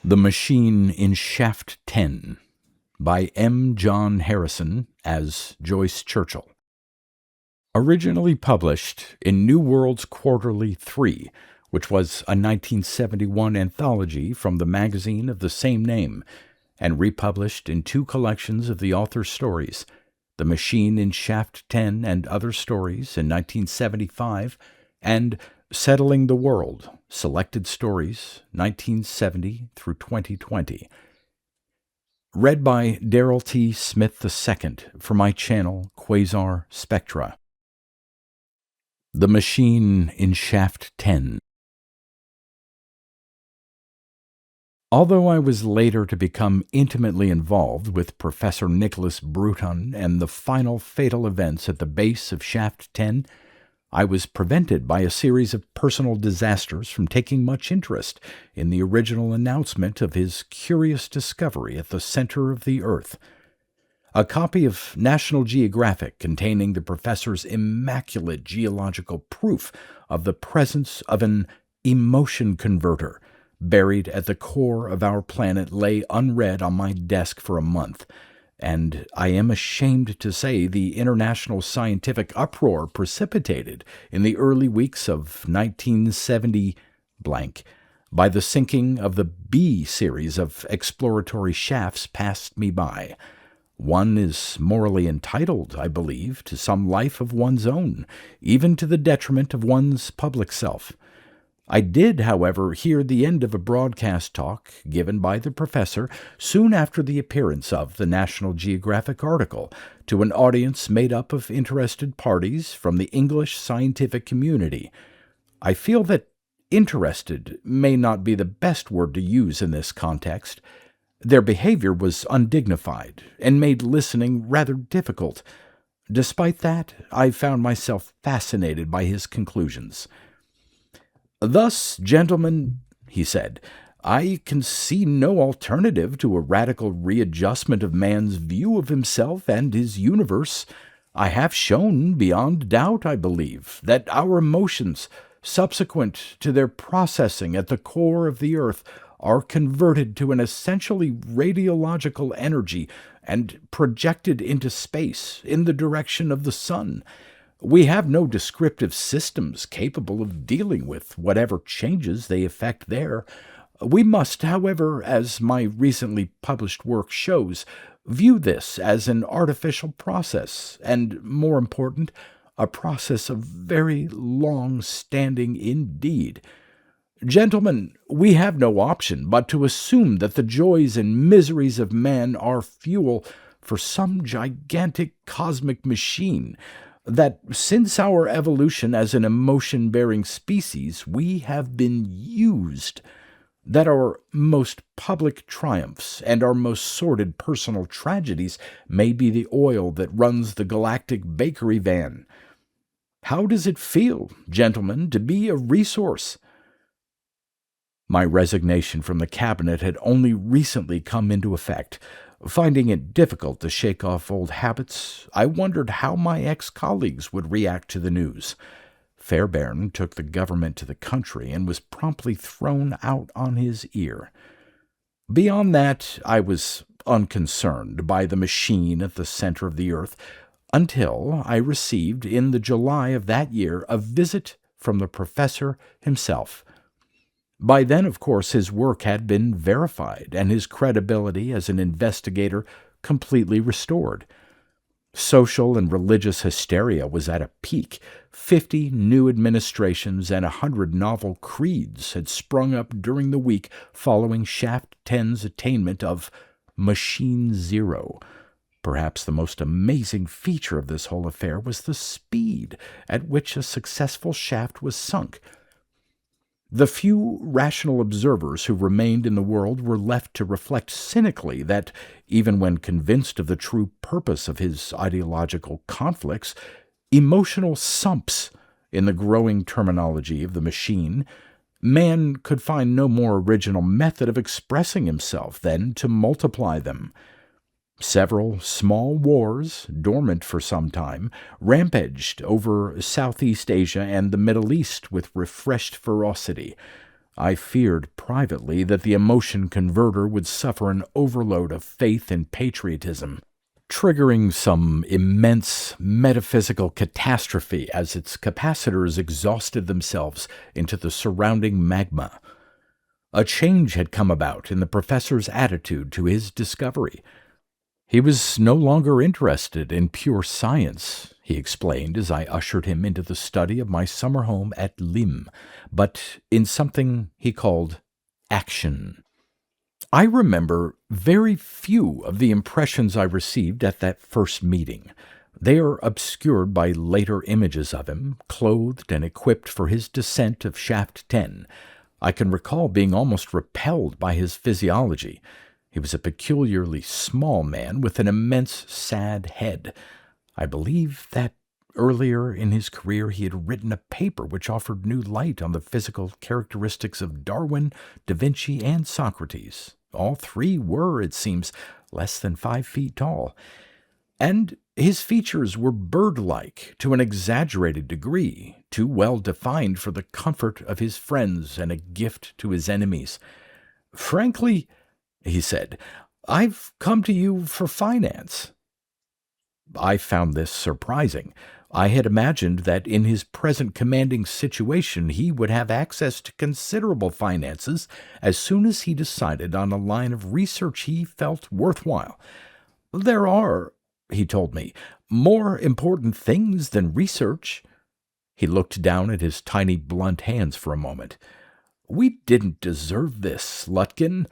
The Machine in Shaft 10 by M. John Harrison as Joyce Churchill. Originally published in New World's Quarterly 3, which was a 1971 anthology from the magazine of the same name, and republished in two collections of the author's stories, The Machine in Shaft 10 and Other Stories in 1975, and Settling the World, Selected Stories, 1970 through 2020. Read by Darrell T. Smith II for my channel, Quasar Spectra. The Machine in Shaft 10. Although I was later to become intimately involved with Professor Nicholas Bruton and the final fatal events at the base of Shaft 10, I was prevented by a series of personal disasters from taking much interest in the original announcement of his curious discovery at the center of the Earth. A copy of National Geographic containing the professor's immaculate geological proof of the presence of an emotion converter buried at the core of our planet lay unread on my desk for a month, and I am ashamed to say the international scientific uproar precipitated in the early weeks of 1970 by the sinking of the B series of exploratory shafts passed me by. One is morally entitled, I believe, to some life of one's own, even to the detriment of one's public self. I did, however, hear the end of a broadcast talk given by the professor soon after the appearance of the National Geographic article to an audience made up of interested parties from the English scientific community. I feel that interested may not be the best word to use in this context. Their behavior was undignified and made listening rather difficult. Despite that, I found myself fascinated by his conclusions. "Thus, gentlemen," he said, "I can see no alternative to a radical readjustment of man's view of himself and his universe. I have shown, beyond doubt, I believe, that our emotions, subsequent to their processing at the core of the earth, are converted to an essentially radiological energy and projected into space in the direction of the sun. We have no descriptive systems capable of dealing with whatever changes they effect there. We must, however, as my recently published work shows, view this as an artificial process, and, more important, a process of very long standing indeed. Gentlemen, we have no option but to assume that the joys and miseries of man are fuel for some gigantic cosmic machine, that since our evolution as an emotion-bearing species, we have been used, that our most public triumphs and our most sordid personal tragedies may be the oil that runs the galactic bakery van. How does it feel, gentlemen, to be a resource?" My resignation from the cabinet had only recently come into effect. Finding it difficult to shake off old habits, I wondered how my ex-colleagues would react to the news. Fairbairn took the government to the country and was promptly thrown out on his ear. Beyond that, I was unconcerned by the machine at the center of the earth until I received, in the July of that year, a visit from the professor himself. By then, of course, his work had been verified and his credibility as an investigator completely restored. Social and religious hysteria was at a peak. 50 new administrations and 100 novel creeds had sprung up during the week following Shaft 10's attainment of Machine Zero. Perhaps the most amazing feature of this whole affair was the speed at which a successful shaft was sunk. The few rational observers who remained in the world were left to reflect cynically that, even when convinced of the true purpose of his ideological conflicts, emotional sumps, in the growing terminology of the machine, man could find no more original method of expressing himself than to multiply them. Several small wars, dormant for some time, rampaged over Southeast Asia and the Middle East with refreshed ferocity. I feared privately that the emotion converter would suffer an overload of faith and patriotism, triggering some immense metaphysical catastrophe as its capacitors exhausted themselves into the surrounding magma. A change had come about in the professor's attitude to his discovery. He was no longer interested in pure science, he explained as I ushered him into the study of my summer home at Lim, but in something he called action. I remember very few of the impressions I received at that first meeting. They are obscured by later images of him, clothed and equipped for his descent of Shaft 10. I can recall being almost repelled by his physiology. He was a peculiarly small man with an immense, sad head. I believe that earlier in his career he had written a paper which offered new light on the physical characteristics of Darwin, Da Vinci, and Socrates. All three were, it seems, less than 5 feet tall. And his features were bird-like to an exaggerated degree, too well defined for the comfort of his friends and a gift to his enemies. "Frankly," he said, "I've come to you for finance." I found this surprising. I had imagined that in his present commanding situation he would have access to considerable finances as soon as he decided on a line of research he felt worthwhile. "There are," he told me, "more important things than research." He looked down at his tiny blunt hands for a moment. "We didn't deserve this, Lutkin,"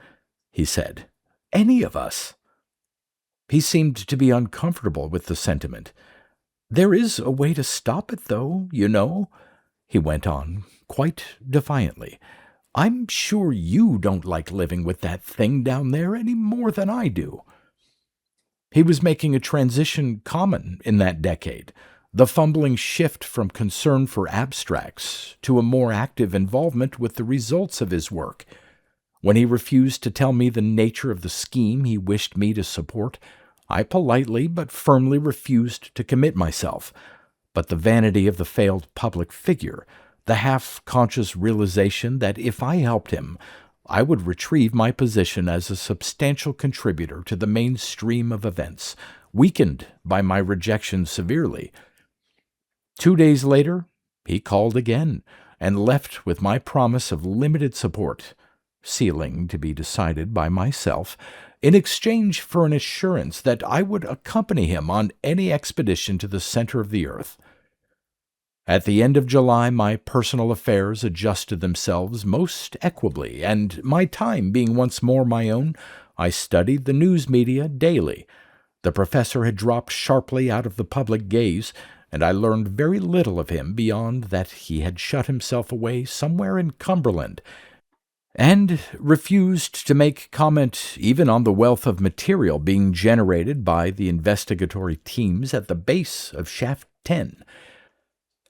he said. "Any of us." He seemed to be uncomfortable with the sentiment. "There is a way to stop it, though, you know," he went on, quite defiantly. "I'm sure you don't like living with that thing down there any more than I do." He was making a transition common in that decade, the fumbling shift from concern for abstracts to a more active involvement with the results of his work. When he refused to tell me the nature of the scheme he wished me to support, I politely but firmly refused to commit myself. But the vanity of the failed public figure, the half-conscious realization that if I helped him, I would retrieve my position as a substantial contributor to the mainstream of events, weakened by my rejection severely. 2 days later, he called again, and left with my promise of limited support, ceiling to be decided by myself, in exchange for an assurance that I would accompany him on any expedition to the center of the earth. At the end of July, my personal affairs adjusted themselves most equably, and my time being once more my own, I studied the news media daily. The professor had dropped sharply out of the public gaze, and I learned very little of him beyond that he had shut himself away somewhere in Cumberland, and refused to make comment even on the wealth of material being generated by the investigatory teams at the base of Shaft 10.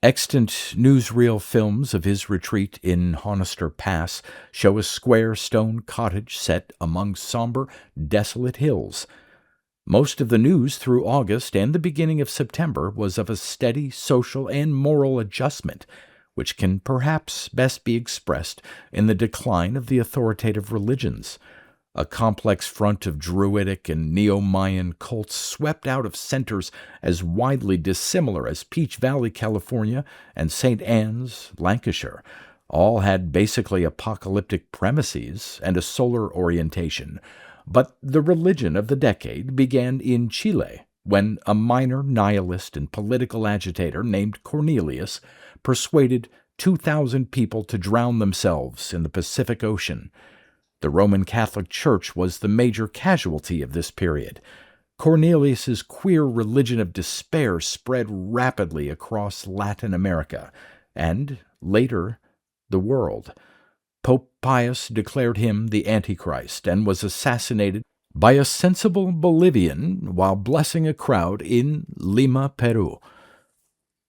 Extant newsreel films of his retreat in Honister Pass show a square stone cottage set among somber, desolate hills. Most of the news through August and the beginning of September was of a steady social and moral adjustment, which can perhaps best be expressed in the decline of the authoritative religions. A complex front of Druidic and Neo-Mayan cults swept out of centers as widely dissimilar as Peach Valley, California, and St. Anne's, Lancashire. All had basically apocalyptic premises and a solar orientation. But the religion of the decade began in Chile, when a minor nihilist and political agitator named Cornelius persuaded 2,000 people to drown themselves in the Pacific Ocean. The Roman Catholic Church was the major casualty of this period. Cornelius's queer religion of despair spread rapidly across Latin America, and, later, the world. Pope Pius declared him the Antichrist and was assassinated by a sensible Bolivian while blessing a crowd in Lima, Peru.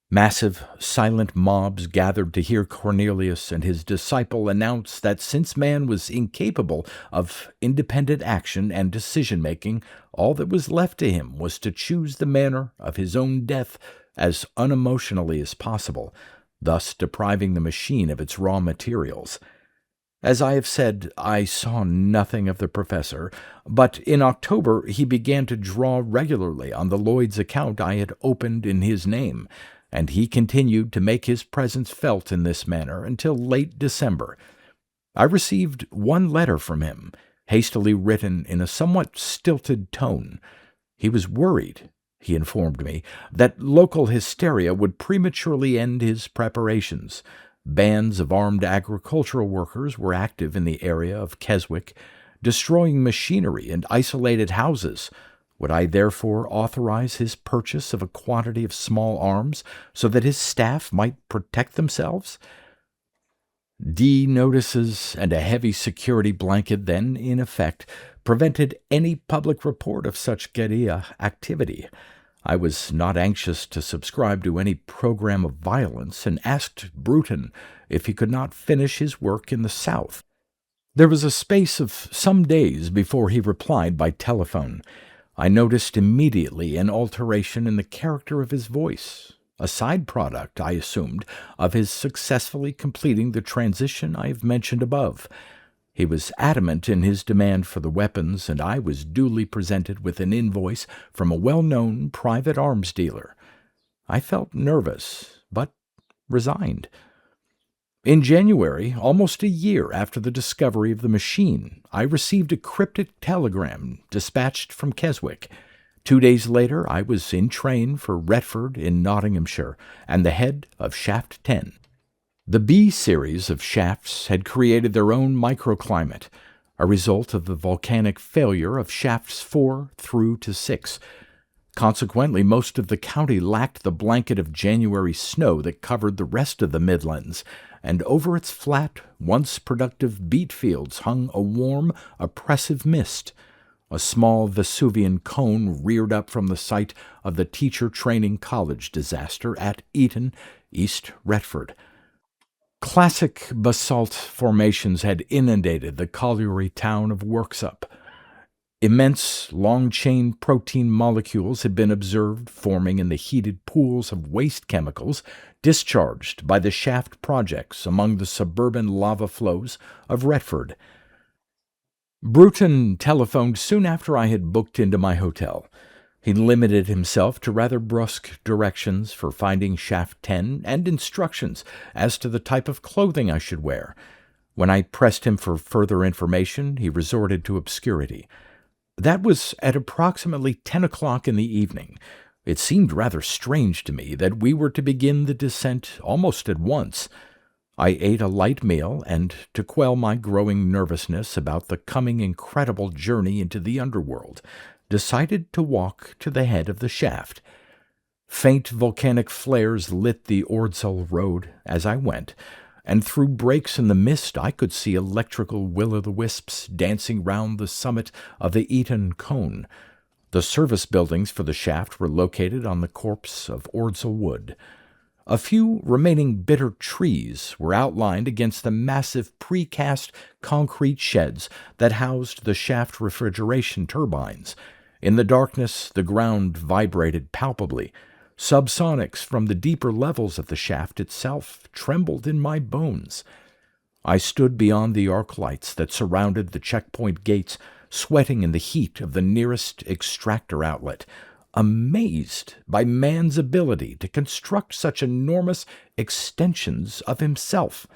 Massive, silent mobs gathered to hear Cornelius and his disciple announce that since man was incapable of independent action and decision-making, all that was left to him was to choose the manner of his own death as unemotionally as possible, thus depriving the machine of its raw materials. As I have said, I saw nothing of the professor, but in October he began to draw regularly on the Lloyd's account I had opened in his name, and he continued to make his presence felt in this manner until late December. I received one letter from him, hastily written in a somewhat stilted tone. He was worried, he informed me, that local hysteria would prematurely end his preparations. Bands of armed agricultural workers were active in the area of Keswick, destroying machinery and isolated houses. Would I therefore authorize his purchase of a quantity of small arms so that his staff might protect themselves? D notices and a heavy security blanket then in effect prevented any public report of such guerrilla activity. I was not anxious to subscribe to any program of violence and asked Bruton if he could not finish his work in the South. There was a space of some days before he replied by telephone. I noticed immediately an alteration in the character of his voice, a side product, I assumed, of his successfully completing the transition I have mentioned above. He was adamant in his demand for the weapons, and I was duly presented with an invoice from a well-known private arms dealer. I felt nervous, but resigned. In January, almost a year after the discovery of the machine, I received a cryptic telegram dispatched from Keswick. 2 days later, I was in train for Retford in Nottinghamshire, and the head of Shaft 10. The B series of shafts had created their own microclimate, a result of the volcanic failure of shafts 4 through to 6. Consequently, most of the county lacked the blanket of January snow that covered the rest of the Midlands, and over its flat, once productive beet fields hung a warm, oppressive mist. A small Vesuvian cone reared up from the site of the teacher training college disaster at Eton, East Retford. Classic basalt formations had inundated the colliery town of Worksop. Immense, long-chain protein molecules had been observed forming in the heated pools of waste chemicals discharged by the shaft projects among the suburban lava flows of Retford. Bruton telephoned soon after I had booked into my hotel. He limited himself to rather brusque directions for finding Shaft 10 and instructions as to the type of clothing I should wear. When I pressed him for further information, he resorted to obscurity. That was at approximately 10 o'clock in the evening. It seemed rather strange to me that we were to begin the descent almost at once. I ate a light meal, and to quell my growing nervousness about the coming incredible journey into the underworld, decided to walk to the head of the shaft. Faint volcanic flares lit the Ordsall road as I went, and through breaks in the mist I could see electrical will-o'-the-wisps dancing round the summit of the Eton cone. The service buildings for the shaft were located on the corpse of Ordsall Wood. A few remaining bitter trees were outlined against the massive precast concrete sheds that housed the shaft refrigeration turbines. In the darkness, the ground vibrated palpably. Subsonics from the deeper levels of the shaft itself trembled in my bones. I stood beyond the arc lights that surrounded the checkpoint gates, sweating in the heat of the nearest extractor outlet, amazed by man's ability to construct such enormous extensions of himself,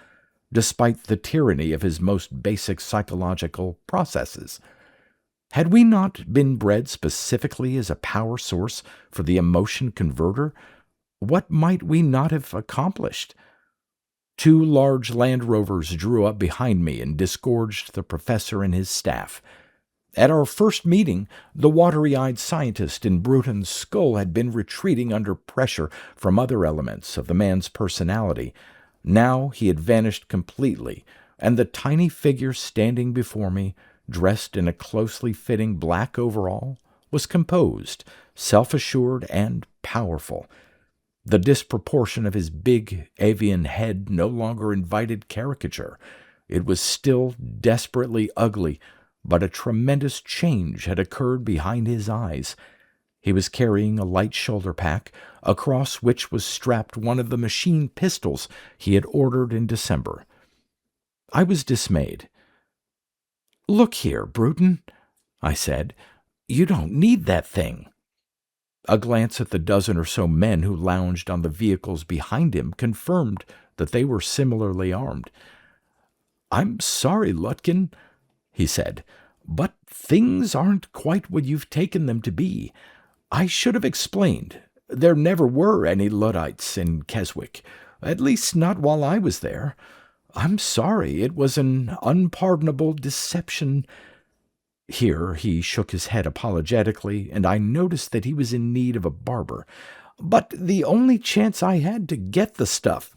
despite the tyranny of his most basic psychological processes. Had we not been bred specifically as a power source for the emotion converter, what might we not have accomplished? 2 large Land Rovers drew up behind me and disgorged the professor and his staff. At our first meeting, the watery-eyed scientist in Bruton's skull had been retreating under pressure from other elements of the man's personality. Now he had vanished completely, and the tiny figure standing before me, dressed in a closely fitting black overall, was composed, self-assured, and powerful. The disproportion of his big avian head no longer invited caricature. It was still desperately ugly, but a tremendous change had occurred behind his eyes. He was carrying a light shoulder pack, across which was strapped one of the machine pistols he had ordered in December. I was dismayed. "Look here, Bruton," I said. "You don't need that thing." A glance at the dozen or so men who lounged on the vehicles behind him confirmed that they were similarly armed. "I'm sorry, Lutkin," he said, "but things aren't quite what you've taken them to be. I should have explained. There never were any Luddites in Keswick, at least not while I was there. I'm sorry, it was an unpardonable deception." Here he shook his head apologetically, and I noticed that he was in need of a barber. "But the only chance I had to get the stuff.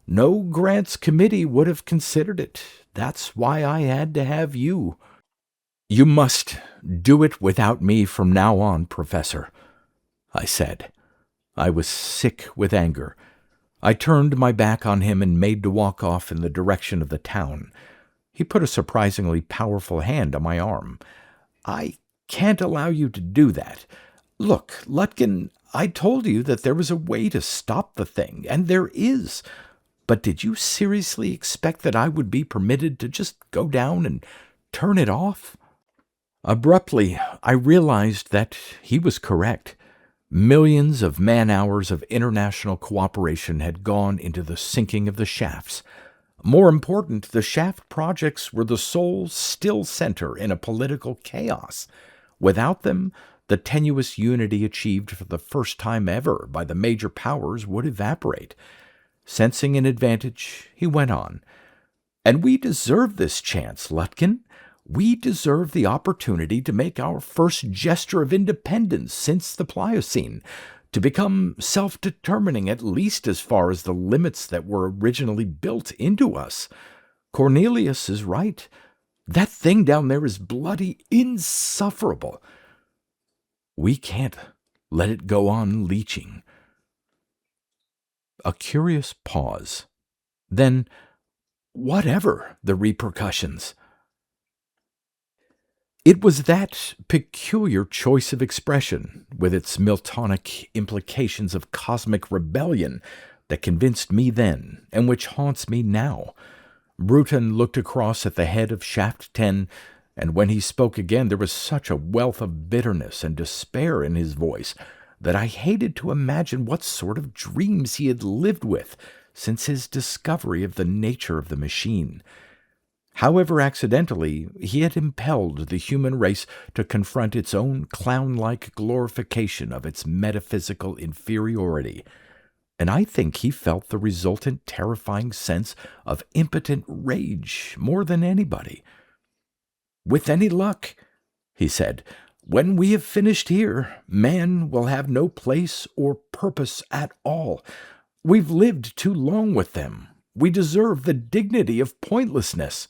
No grants committee would have considered it. That's why I had to have you." "You must do it without me from now on, Professor," I said. I was sick with anger. I turned my back on him and made to walk off in the direction of the town. He put a surprisingly powerful hand on my arm. "I can't allow you to do that. Look, Lutkin, I told you that there was a way to stop the thing, and there is. But did you seriously expect that I would be permitted to just go down and turn it off?" Abruptly, I realized that he was correct. Millions of man-hours of international cooperation had gone into the sinking of the shafts. More important, the shaft projects were the sole still center in a political chaos. Without them, the tenuous unity achieved for the first time ever by the major powers would evaporate. Sensing an advantage, he went on. "And we deserve this chance, Lutkin. We deserve the opportunity to make our first gesture of independence since the Pliocene, to become self-determining at least as far as the limits that were originally built into us. Cornelius is right. That thing down there is bloody insufferable. We can't let it go on leaching." A curious pause. Then, "Whatever the repercussions?" It was that peculiar choice of expression, with its Miltonic implications of cosmic rebellion, that convinced me then, and which haunts me now. Bruton looked across at the head of Shaft 10, and when he spoke again there was such a wealth of bitterness and despair in his voice that I hated to imagine what sort of dreams he had lived with since his discovery of the nature of the machine. However accidentally, he had impelled the human race to confront its own clown-like glorification of its metaphysical inferiority, and I think he felt the resultant terrifying sense of impotent rage more than anybody. "With any luck," he said, "when we have finished here, man will have no place or purpose at all. We've lived too long with them. We deserve the dignity of pointlessness."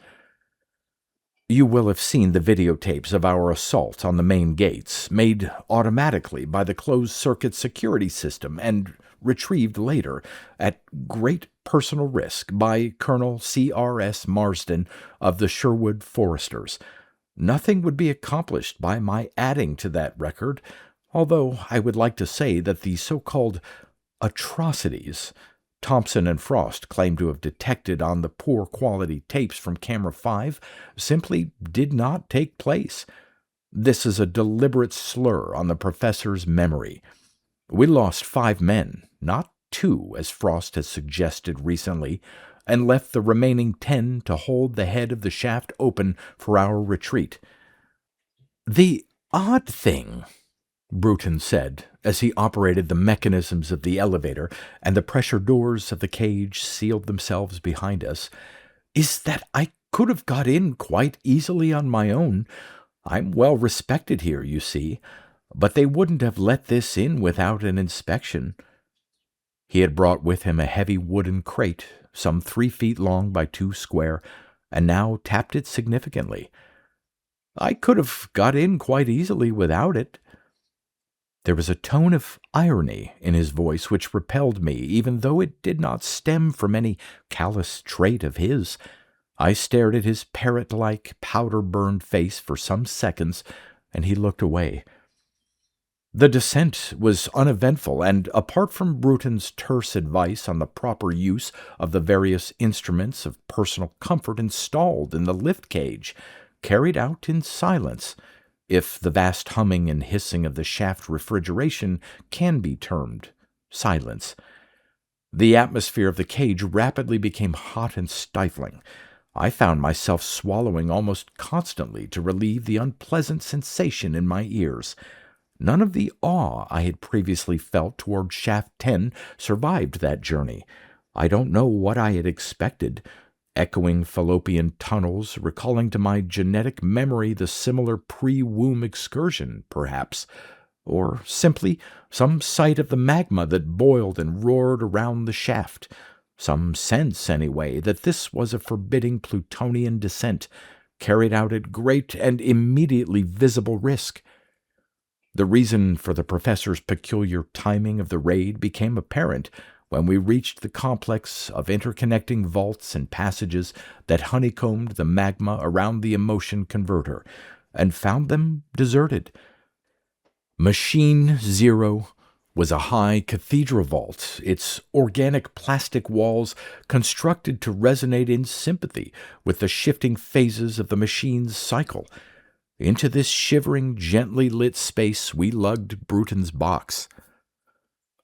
You will have seen the videotapes of our assault on the main gates, made automatically by the closed-circuit security system and retrieved later, at great personal risk, by Colonel C.R.S. Marsden of the Sherwood Foresters. Nothing would be accomplished by my adding to that record, although I would like to say that the so-called atrocities Thompson and Frost claimed to have detected on the poor-quality tapes from Camera 5 simply did not take place. This is a deliberate slur on the professor's memory. We lost 5 men, not 2, as Frost has suggested recently, and left the remaining 10 to hold the head of the shaft open for our retreat. "The odd thing," Bruton said, as he operated the mechanisms of the elevator and the pressure doors of the cage sealed themselves behind us, "is that I could have got in quite easily on my own. I'm well respected here, you see, but they wouldn't have let this in without an inspection." He had brought with him a heavy wooden crate, some 3 feet long by 2 square, and now tapped it significantly. "I could have got in quite easily without it." There was a tone of irony in his voice which repelled me, even though it did not stem from any callous trait of his. I stared at his parrot-like, powder-burned face for some seconds, and he looked away. The descent was uneventful, and apart from Bruton's terse advice on the proper use of the various instruments of personal comfort installed in the lift cage, carried out in silence, if the vast humming and hissing of the shaft refrigeration can be termed silence. The atmosphere of the cage rapidly became hot and stifling. I found myself swallowing almost constantly to relieve the unpleasant sensation in my ears. None of the awe I had previously felt toward Shaft 10 survived that journey. I don't know what I had expected. Echoing fallopian tunnels, recalling to my genetic memory the similar pre-womb excursion, perhaps, or simply some sight of the magma that boiled and roared around the shaft. Some sense, anyway, that this was a forbidding Plutonian descent, carried out at great and immediately visible risk. The reason for the professor's peculiar timing of the raid became apparent when we reached the complex of interconnecting vaults and passages that honeycombed the magma around the emotion converter, and found them deserted. Machine Zero was a high cathedral vault, its organic plastic walls constructed to resonate in sympathy with the shifting phases of the machine's cycle. Into this shivering, gently lit space we lugged Bruton's box.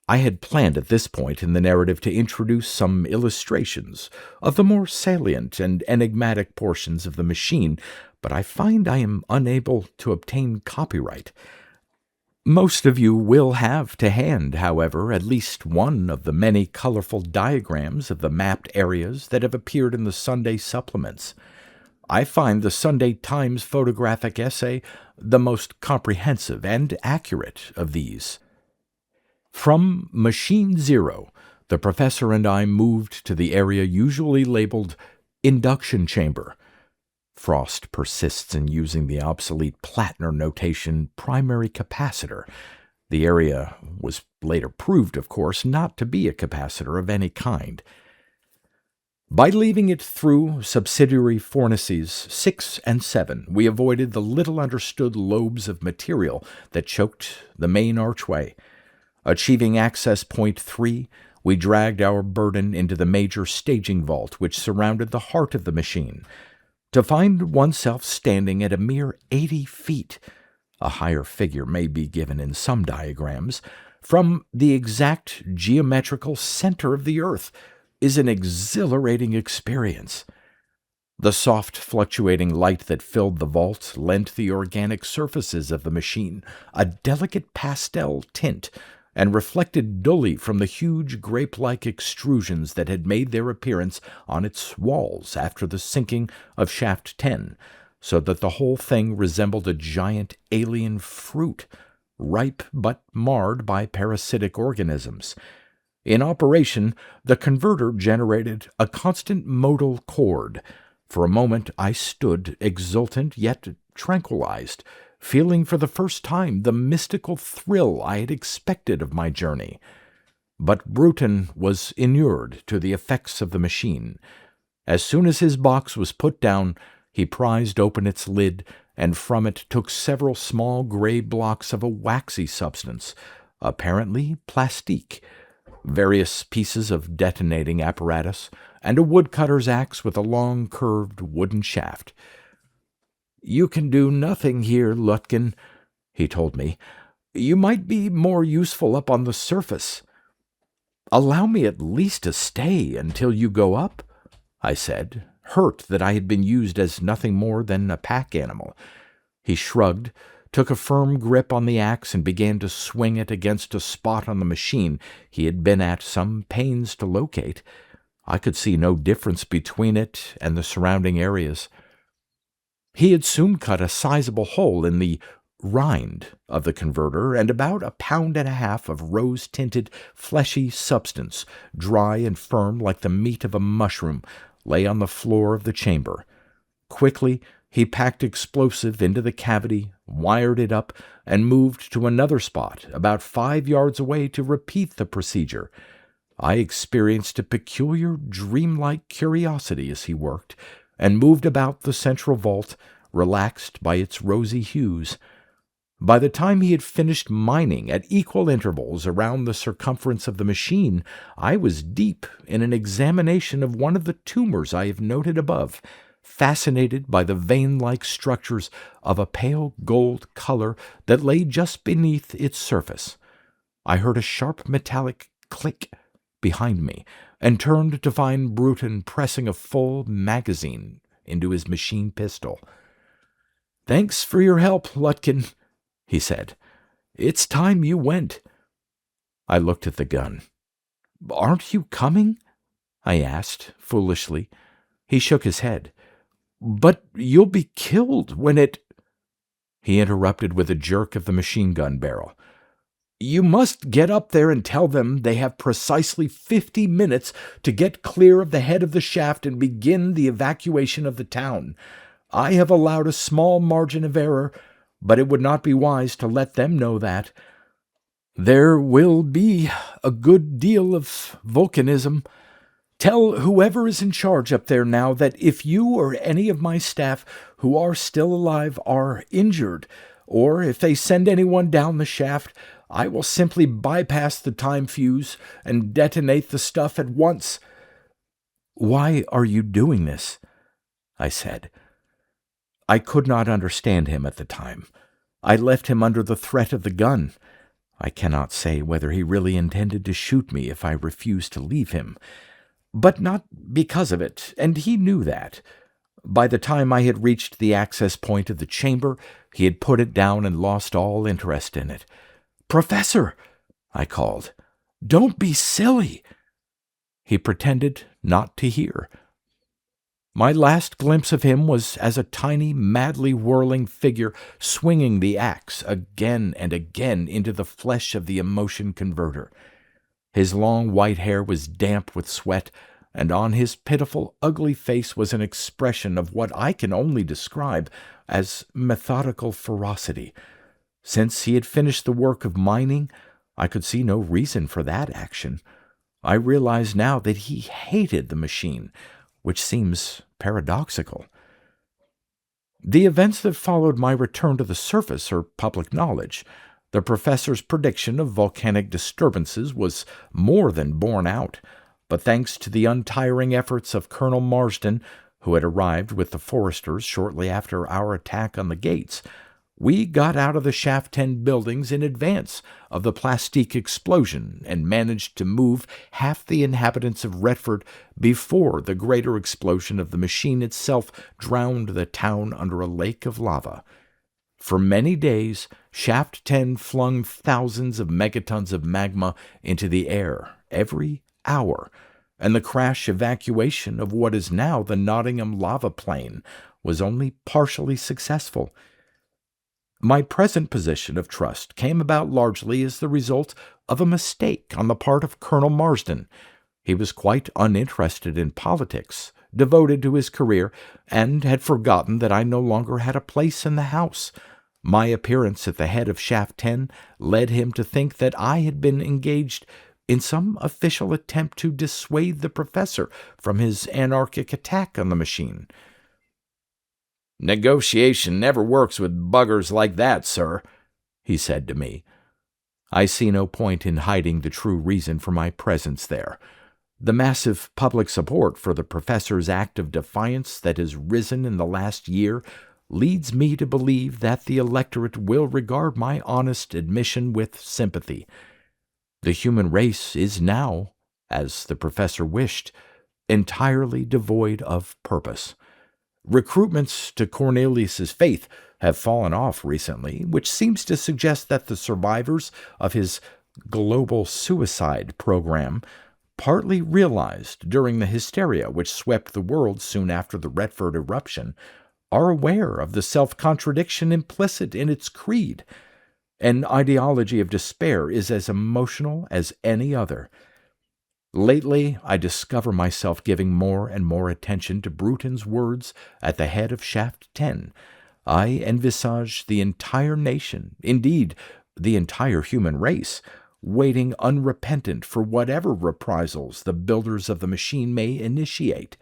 I had planned at this point in the narrative to introduce some illustrations of the more salient and enigmatic portions of the machine, but I find I am unable to obtain copyright. Most of you will have to hand, however, at least one of the many colorful diagrams of the mapped areas that have appeared in the Sunday supplements. I find the Sunday Times photographic essay the most comprehensive and accurate of these. From Machine Zero, the professor and I moved to the area usually labeled induction chamber. Frost persists in using the obsolete Plattner notation primary capacitor. The area was later proved, of course, not to be a capacitor of any kind. By leaving it through subsidiary fornaces 6 and 7, we avoided the little understood lobes of material that choked the main archway. Achieving access point 3, we dragged our burden into the major staging vault which surrounded the heart of the machine, to find oneself standing at a mere 80 feet, a higher figure may be given in some diagrams, from the exact geometrical center of the earth, is an exhilarating experience. The soft, fluctuating light that filled the vault lent the organic surfaces of the machine a delicate pastel tint, and reflected dully from the huge grape-like extrusions that had made their appearance on its walls after the sinking of Shaft 10, so that the whole thing resembled a giant alien fruit, ripe but marred by parasitic organisms. In operation, the converter generated a constant modal chord. For a moment I stood exultant yet tranquilized, feeling for the first time the mystical thrill I had expected of my journey. But Bruton was inured to the effects of the machine. As soon as his box was put down, he prized open its lid, and from it took several small gray blocks of a waxy substance, apparently plastique, various pieces of detonating apparatus, and a woodcutter's axe with a long curved wooden shaft. "You can do nothing here, Lutkin," he told me. "You might be more useful up on the surface." "Allow me at least to stay until you go up," I said, hurt that I had been used as nothing more than a pack animal. He shrugged, took a firm grip on the axe, and began to swing it against a spot on the machine he had been at some pains to locate. I could see no difference between it and the surrounding areas. He had soon cut a sizable hole in the rind of the converter, and about 1.5 pounds of rose-tinted, fleshy substance, dry and firm like the meat of a mushroom, lay on the floor of the chamber. Quickly, he packed explosive into the cavity, wired it up, and moved to another spot about 5 yards away to repeat the procedure. I experienced a peculiar dreamlike curiosity as he worked, and moved about the central vault, relaxed by its rosy hues. By the time he had finished mining at equal intervals around the circumference of the machine, I was deep in an examination of one of the tumors I have noted above, fascinated by the vein-like structures of a pale gold color that lay just beneath its surface. I heard a sharp metallic click behind me and turned to find Bruton pressing a full magazine into his machine pistol. "Thanks for your help, Lutkin," he said. "It's time you went." I looked at the gun. "Aren't you coming?" I asked, foolishly. He shook his head. "But you'll be killed when it—" He interrupted with a jerk of the machine gun barrel. "You must get up there and tell them they have precisely 50 minutes to get clear of the head of the shaft and begin the evacuation of the town. I have allowed a small margin of error, but it would not be wise to let them know that. There will be a good deal of volcanism. Tell whoever is in charge up there now that if you or any of my staff who are still alive are injured, or if they send anyone down the shaft, I will simply bypass the time fuse and detonate the stuff at once." "Why are you doing this?" I said. I could not understand him at the time. I left him under the threat of the gun. I cannot say whether he really intended to shoot me if I refused to leave him, but not because of it, and he knew that. By the time I had reached the access point of the chamber, he had put it down and lost all interest in it. "Professor," I called, "don't be silly." He pretended not to hear. My last glimpse of him was as a tiny, madly whirling figure swinging the axe again and again into the flesh of the emotion converter. His long white hair was damp with sweat, and on his pitiful, ugly face was an expression of what I can only describe as methodical ferocity. Since he had finished the work of mining, I could see no reason for that action. I realized now that he hated the machine, which seems paradoxical. The events that followed my return to the surface are public knowledge. The professor's prediction of volcanic disturbances was more than borne out, but thanks to the untiring efforts of Colonel Marsden, who had arrived with the foresters shortly after our attack on the gates, we got out of the Shaft 10 buildings in advance of the plastique explosion and managed to move half the inhabitants of Retford before the greater explosion of the machine itself drowned the town under a lake of lava. For many days, Shaft 10 flung thousands of megatons of magma into the air every hour, and the crash evacuation of what is now the Nottingham lava plain was only partially successful. My present position of trust came about largely as the result of a mistake on the part of Colonel Marsden. He was quite uninterested in politics, devoted to his career, and had forgotten that I no longer had a place in the House. My appearance at the head of Shaft 10 led him to think that I had been engaged in some official attempt to dissuade the professor from his anarchic attack on the machine. "Negotiation never works with buggers like that, sir," he said to me. I see no point in hiding the true reason for my presence there. The massive public support for the professor's act of defiance that has risen in the last year leads me to believe that the electorate will regard my honest admission with sympathy. The human race is now, as the professor wished, entirely devoid of purpose. Recruitments to Cornelius's faith have fallen off recently, which seems to suggest that the survivors of his global suicide program, partly realized during the hysteria which swept the world soon after the Retford eruption, are aware of the self-contradiction implicit in its creed. An ideology of despair is as emotional as any other. Lately, I discover myself giving more and more attention to Bruton's words at the head of Shaft 10. I envisage the entire nation, indeed, the entire human race, waiting unrepentant for whatever reprisals the builders of the machine may initiate.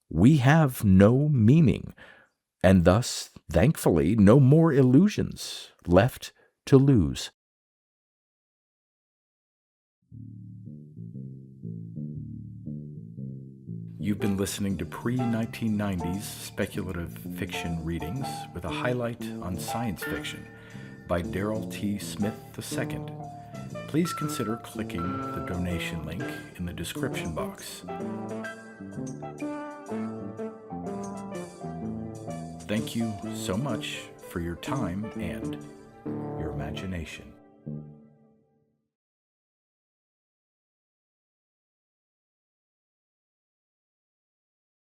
We have no meaning, and thus Thankfully, no more illusions left to lose. You've been listening to pre-1990s speculative fiction readings with a highlight on science fiction by Darrell T. Smith II. Please consider clicking the donation link in the description box. Thank you so much for your time and your imagination.